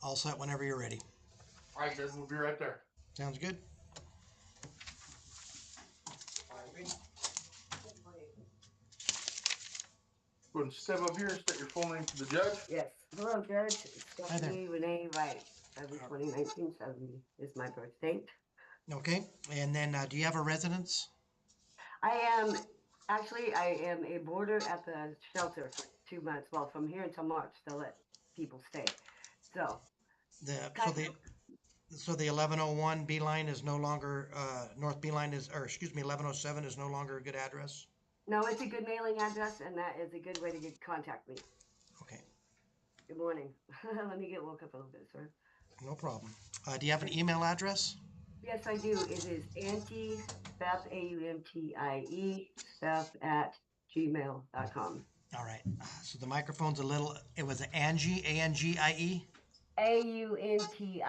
All set whenever you're ready. All right, guys, we'll be right there. Sounds good. Go ahead and step up here and state your full name to the judge. Yes. Hello, Judge. Hi there. Stephanie Renee Wright. February 20, 1970 is my birth date. Okay. And then do you have a residence? I am a boarder at the shelter for 2 months. Well, from here until March, they'll let people stay. So The 1101 B line is no longer North B line is, or excuse me, 1107 is no longer a good address. no, it's a good mailing address, and that is a good way to contact me. Okay. Good morning. Let me get woke up a little bit, sir. No problem. Do you have an email address? Yes, I do. It is Auntie, Steph, AUNTIE, Steph at gmail.com. All right. So the microphone's it was Angie, ANGIE? AUNTIE,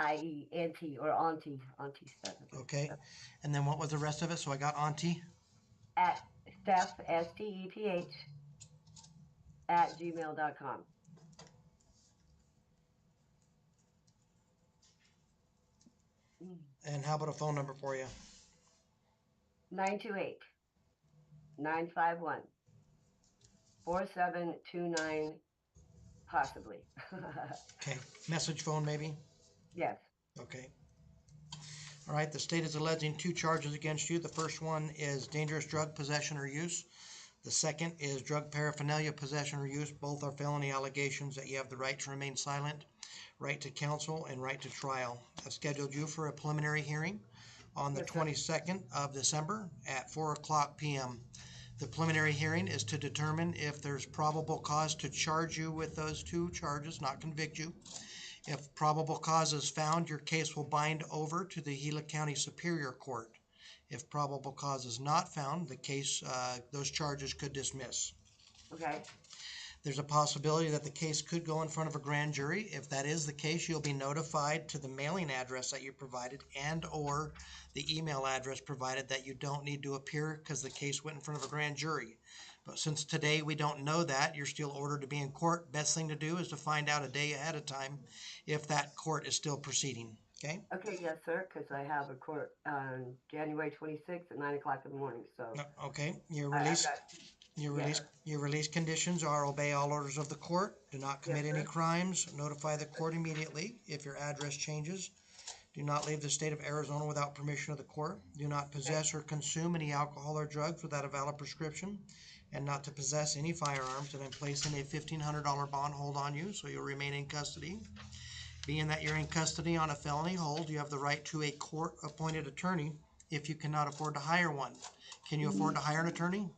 Auntie, or Auntie Steph. Okay. And then what was the rest of it? So I got Auntie? At Steph, STEPH, at gmail.com. And how about a phone number for you? 928-951-4729, possibly. Okay. Message phone maybe? Yes. Okay. All right. The state is alleging 2 charges against you. The first one is dangerous drug possession or use. The second is drug paraphernalia possession or use. Both are felony allegations that you have the right to remain silent, right to counsel, and right to trial. I've scheduled you for a preliminary hearing on the 22nd of December at 4:00 p.m. The preliminary hearing is to determine if there's probable cause to charge you with those 2 charges, not convict you. If probable cause is found, your case will bind over to the Gila County Superior Court. If probable cause is not found, the case, those charges could dismiss. Okay. There's a possibility that the case could go in front of a grand jury. If that is the case, you'll be notified to the mailing address that you provided and or the email address provided that you don't need to appear because the case went in front of a grand jury. But since today we don't know that, you're still ordered to be in court. Best thing to do is to find out a day ahead of time if that court is still proceeding. Okay? Okay, yes, sir, because I have a court on January 26th at 9 o'clock in the morning. So. Okay. Your release conditions are obey all orders of the court, do not commit any crimes, notify the court immediately if your address changes, do not leave the state of Arizona without permission of the court, do not possess or consume any alcohol or drugs without a valid prescription, and not to possess any firearms. And I'm placing a $1,500 bond hold on you, so you'll remain in custody. Being that you're in custody on a felony hold, you have the right to a court-appointed attorney if you cannot afford to hire one. Can you afford to hire an attorney?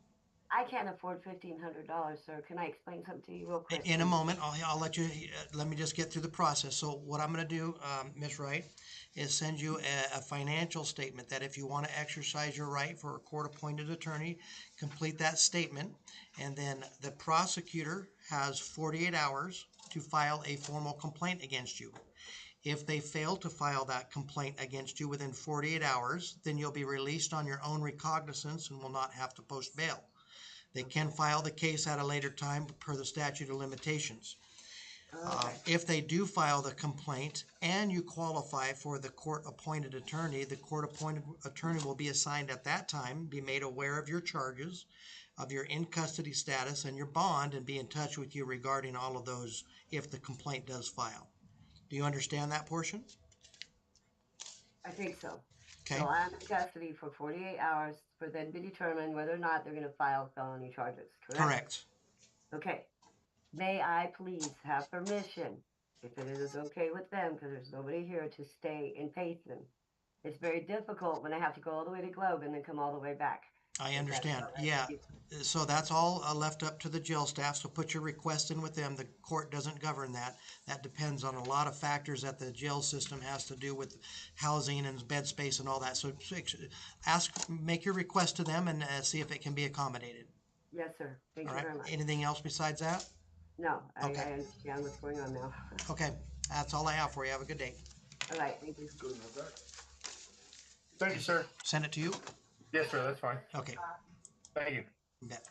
I can't afford $1,500, sir. Can I explain something to you real quick? In a moment, I'll let you, let me just get through the process. So what I'm going to do, Ms. Wright, is send you a financial statement that if you want to exercise your right for a court-appointed attorney, complete that statement, and then the prosecutor has 48 hours to file a formal complaint against you. If they fail to file that complaint against you within 48 hours, then you'll be released on your own recognizance and will not have to post bail. They can file the case at a later time per the statute of limitations. If they do file the complaint and you qualify for the court-appointed attorney, the court-appointed attorney will be assigned at that time, be made aware of your charges, of your in-custody status and your bond, and be in touch with you regarding all of those if the complaint does file. Do you understand that portion? I think so. Okay. So I'm in custody for 48 hours for them to determine whether or not they're going to file felony charges, correct? Correct. Okay. May I please have permission, if it is okay with them, because there's nobody here, to stay in Payson. It's very difficult when I have to go all the way to Globe and then come all the way back. I understand. Yeah. So that's all left up to the jail staff. So put your request in with them. The court doesn't govern that. That depends on a lot of factors that the jail system has to do with housing and bed space and all that. So make your request to them and see if it can be accommodated. Yes, sir. Thank you very much. Anything else besides that? No. Okay. I understand what's going on now. Okay. That's all I have for you. Have a good day. All right. Thank you. Thank you, sir. Send it to you? Yes, sir. That's fine. Okay. Thank you. Bet.